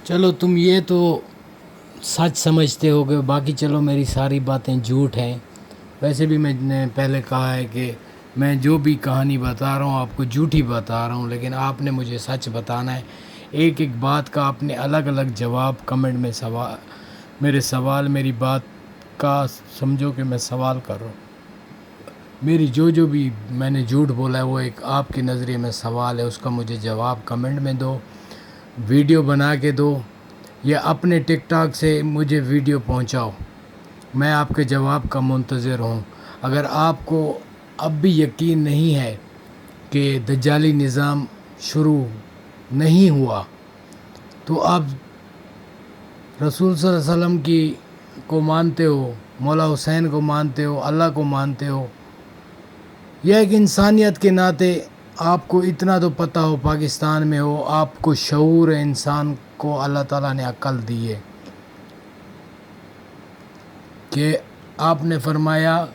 چلو تم یہ تو سچ سمجھتے ہو گے، باقی چلو میری ساری باتیں جھوٹ ہیں۔ ویسے بھی میں نے پہلے کہا ہے کہ میں جو بھی کہانی بتا رہا ہوں آپ کو جھوٹی بتا رہا ہوں، لیکن آپ نے مجھے سچ بتانا ہے۔ ایک ایک بات کا آپ نے الگ الگ جواب کمنٹ میں میرے سوال میری بات کا سمجھو کہ میں سوال کر رہا ہوں۔ میری جو بھی میں نے جھوٹ بولا ہے وہ ایک آپ کے نظریے میں سوال ہے، اس کا مجھے جواب کمنٹ میں دو، ویڈیو بنا کے دو، یا اپنے ٹک ٹاک سے مجھے ویڈیو پہنچاؤ۔ میں آپ کے جواب کا منتظر ہوں۔ اگر آپ کو اب بھی یقین نہیں ہے کہ دجالی نظام شروع نہیں ہوا تو آپ رسول صلی اللہ علیہ وسلم کو مانتے ہو، مولا حسین کو مانتے ہو، اللہ کو مانتے ہو، یا ایک انسانیت کے ناطے آپ کو اتنا تو پتہ ہو پاکستان میں ہو، آپ کو شعور ہے، انسان کو اللہ تعالیٰ نے عقل دی ہے کہ آپ نے فرمایا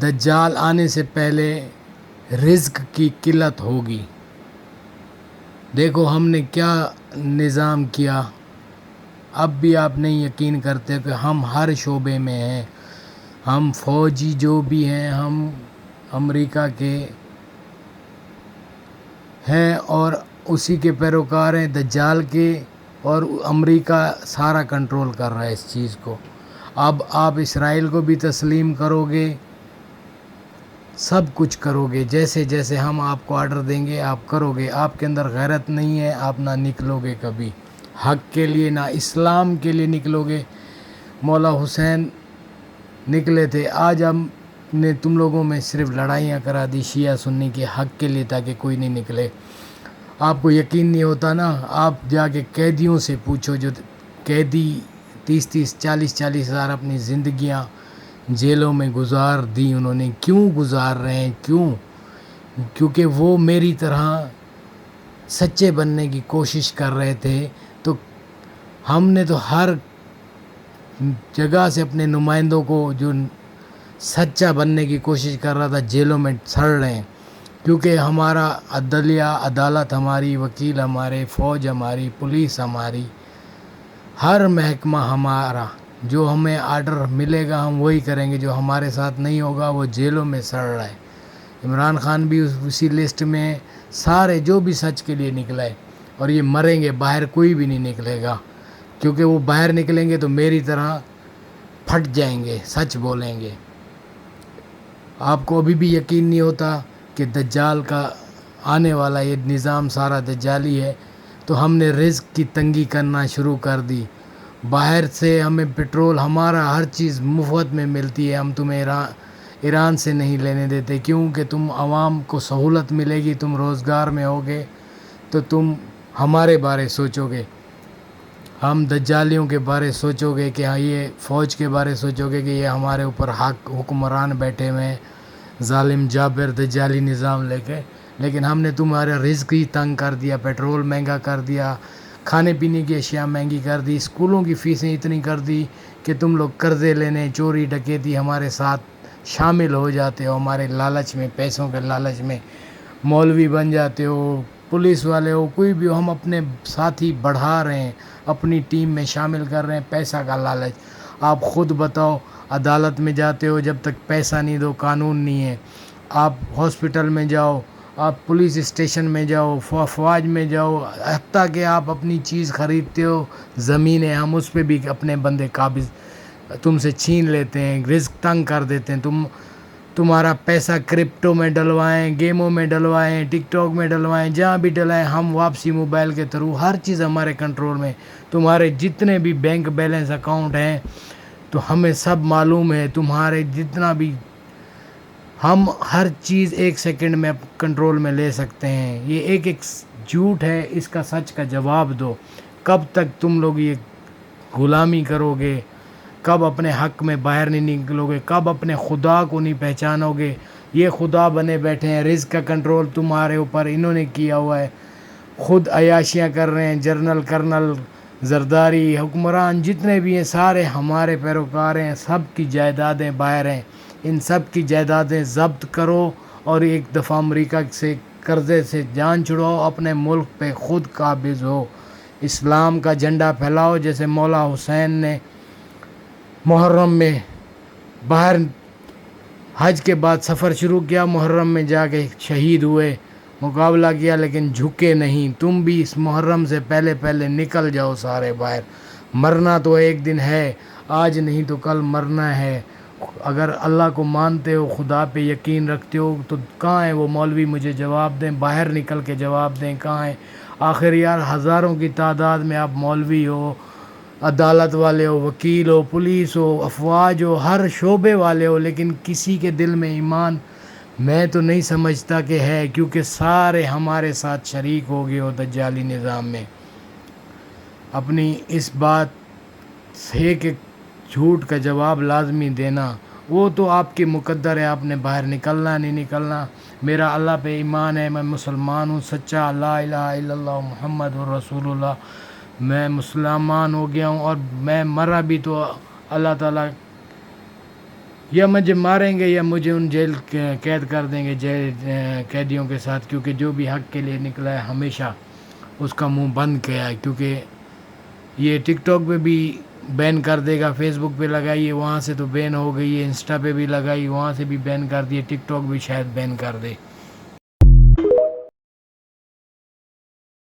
دجال آنے سے پہلے رزق کی قلت ہوگی۔ دیکھو ہم نے کیا نظام کیا، اب بھی آپ نہیں یقین کرتے کہ ہم ہر شعبے میں ہیں، ہم فوجی جو بھی ہیں ہم امریکہ کے ہیں اور اسی کے پیروکار ہیں دجال کے، اور امریکہ سارا کنٹرول کر رہا ہے اس چیز کو۔ اب آپ اسرائیل کو بھی تسلیم کرو گے، سب کچھ کرو گے، جیسے جیسے ہم آپ کو آرڈر دیں گے آپ کرو گے۔ آپ کے اندر غیرت نہیں ہے، آپ نہ نکلو گے کبھی حق کے لیے، نہ اسلام کے لیے نکلو گے۔ مولا حسین نکلے تھے، آج ہم نے تم لوگوں میں صرف لڑائیاں کرا دی شیعہ سنی کے حق کے لیے تاکہ کوئی نہیں نکلے۔ آپ کو یقین نہیں ہوتا نا، آپ جا کے قیدیوں سے پوچھو، جو قیدی 30-40 ہزار اپنی زندگیاں جیلوں میں گزار دی، انہوں نے کیوں گزار رہے ہیں؟ کیونکہ وہ میری طرح سچے بننے کی کوشش کر رہے تھے۔ تو ہم نے تو ہر جگہ سے اپنے نمائندوں کو جو سچا بننے کی کوشش کر رہا تھا جیلوں میں سڑ رہے ہیں، کیونکہ ہمارا عدلیہ، عدالت ہماری، وکیل ہمارے، فوج ہماری، پولیس ہماری، ہر محکمہ ہمارا، جو ہمیں آرڈر ملے گا ہم وہی کریں گے، جو ہمارے ساتھ نہیں ہوگا وہ جیلوں میں سڑ رہا ہے۔ عمران خان بھی اسی لسٹ میں، سارے جو بھی سچ کے لیے نکلا ہے، اور یہ مریں گے، باہر کوئی بھی نہیں نکلے گا، کیونکہ وہ باہر نکلیں گے تو میری طرح پھٹ جائیں گے، سچ بولیں گے۔ آپ کو ابھی بھی یقین نہیں ہوتا کہ دجال کا آنے والا یہ نظام سارا دجالی ہے، تو ہم نے رزق کی تنگی کرنا شروع کر دی۔ باہر سے ہمیں پٹرول، ہمارا ہر چیز مفت میں ملتی ہے، ہم تمہیں ایران سے نہیں لینے دیتے، کیونکہ تم عوام کو سہولت ملے گی، تم روزگار میں ہوگے تو تم ہمارے بارے سوچو گے، ہم دجالیوں کے بارے سوچو گے، کہ ہاں یہ فوج کے بارے سوچو گے کہ یہ ہمارے اوپر حکمران بیٹھے ہوئے ہیں، ظالم جابر دجالی نظام لے کے۔ لیکن ہم نے تمہارا رزق ہی تنگ کر دیا، پیٹرول مہنگا کر دیا، کھانے پینے کی اشیاء مہنگی کر دی، اسکولوں کی فیسیں اتنی کر دی کہ تم لوگ قرضے لینے، چوری ڈکیتی ہمارے ساتھ شامل ہو جاتے ہو، ہمارے لالچ میں، پیسوں کے لالچ میں مولوی بن جاتے ہو، پولیس والے ہو، کوئی بھی ہو، ہم اپنے ساتھی بڑھا رہے ہیں، اپنی ٹیم میں شامل کر رہے ہیں، پیسہ کا لالچ۔ آپ خود بتاؤ، عدالت میں جاتے ہو، جب تک پیسہ نہیں دو قانون نہیں ہے۔ آپ ہاسپٹل میں جاؤ، آپ پولیس اسٹیشن میں جاؤ، فوج میں جاؤ، حتیٰ کہ آپ اپنی چیز خریدتے ہو، زمینیں، ہم اس پہ بھی اپنے بندے قابض تم سے چھین لیتے ہیں، رزق تنگ کر دیتے ہیں۔ تمہارا پیسہ کرپٹو میں ڈلوائیں، گیموں میں ڈلوائیں، ٹک ٹاک میں ڈلوائیں، جہاں بھی ڈلائیں، ہم واپسی موبائل کے تھرو، ہر چیز ہمارے کنٹرول میں۔ تمہارے جتنے بھی بینک بیلنس اکاؤنٹ ہیں تو ہمیں سب معلوم ہے، تمہارے جتنا بھی، ہم ہر چیز ایک سیکنڈ میں کنٹرول میں لے سکتے ہیں۔ یہ ایک جھوٹ ہے، اس کا سچ کا جواب دو۔ کب تک تم لوگ یہ غلامی کرو گے؟ کب اپنے حق میں باہر نہیں نکلو گے؟ کب اپنے خدا کو نہیں پہچانو گے؟ یہ خدا بنے بیٹھے ہیں، رزق کا کنٹرول تمہارے اوپر انہوں نے کیا ہوا ہے، خود عیاشیاں کر رہے ہیں، جنرل کرنل زرداری حکمران جتنے بھی ہیں سارے ہمارے پیروکار ہیں، سب کی جائیدادیں باہر ہیں، ان سب کی جائیدادیں ضبط کرو، اور ایک دفعہ امریکہ سے قرضے سے جان چھڑاؤ، اپنے ملک پہ خود قابض ہو۔ اسلام کا جھنڈا پھیلاؤ. جیسے مولا حسین نے محرم میں باہر حج کے بعد سفر شروع کیا, محرم میں جا کے شہید ہوئے, مقابلہ کیا, لیکن جھکے نہیں. تم بھی اس محرم سے پہلے نکل جاؤ سارے باہر. مرنا تو ایک دن ہے, آج نہیں تو کل مرنا ہے. اگر اللہ کو مانتے ہو, خدا پہ یقین رکھتے ہو, تو کہاں ہے وہ مولوی؟ مجھے جواب دیں, باہر نکل کے جواب دیں کہاں ہے. آخر یار ہزاروں کی تعداد میں آپ مولوی ہو, عدالت والے ہو, وکیل ہو, پولیس ہو, افواج ہو, ہر شعبے والے ہو, لیکن کسی کے دل میں ایمان میں تو نہیں سمجھتا کہ ہے, کیونکہ سارے ہمارے ساتھ شریک ہو گئے ہو دجالی نظام میں. اپنی اس بات سے کہ جھوٹ کا جواب لازمی دینا, وہ تو آپ کی مقدر ہے, آپ نے باہر نکلنا نہیں نکلنا. میرا اللہ پہ ایمان ہے, میں مسلمان ہوں سچا, لا الہ الا اللہ محمد رسول اللہ, میں مسلمان ہو گیا ہوں. اور میں مرا بھی تو اللہ تعالیٰ یا مجھے ماریں گے یا مجھے ان جیل قید کر دیں گے, جیل قیدیوں کے ساتھ, کیونکہ جو بھی حق کے لیے نکلا ہے ہمیشہ اس کا منہ بند کیا ہے. کیونکہ یہ ٹک ٹاک پہ بھی بین کر دے گا, فیس بک پہ لگائیے وہاں سے تو بین ہو گئی ہے, انسٹا پہ بھی لگائی وہاں سے بھی بین کر دیے, ٹک ٹاک بھی شاید بین کر دے.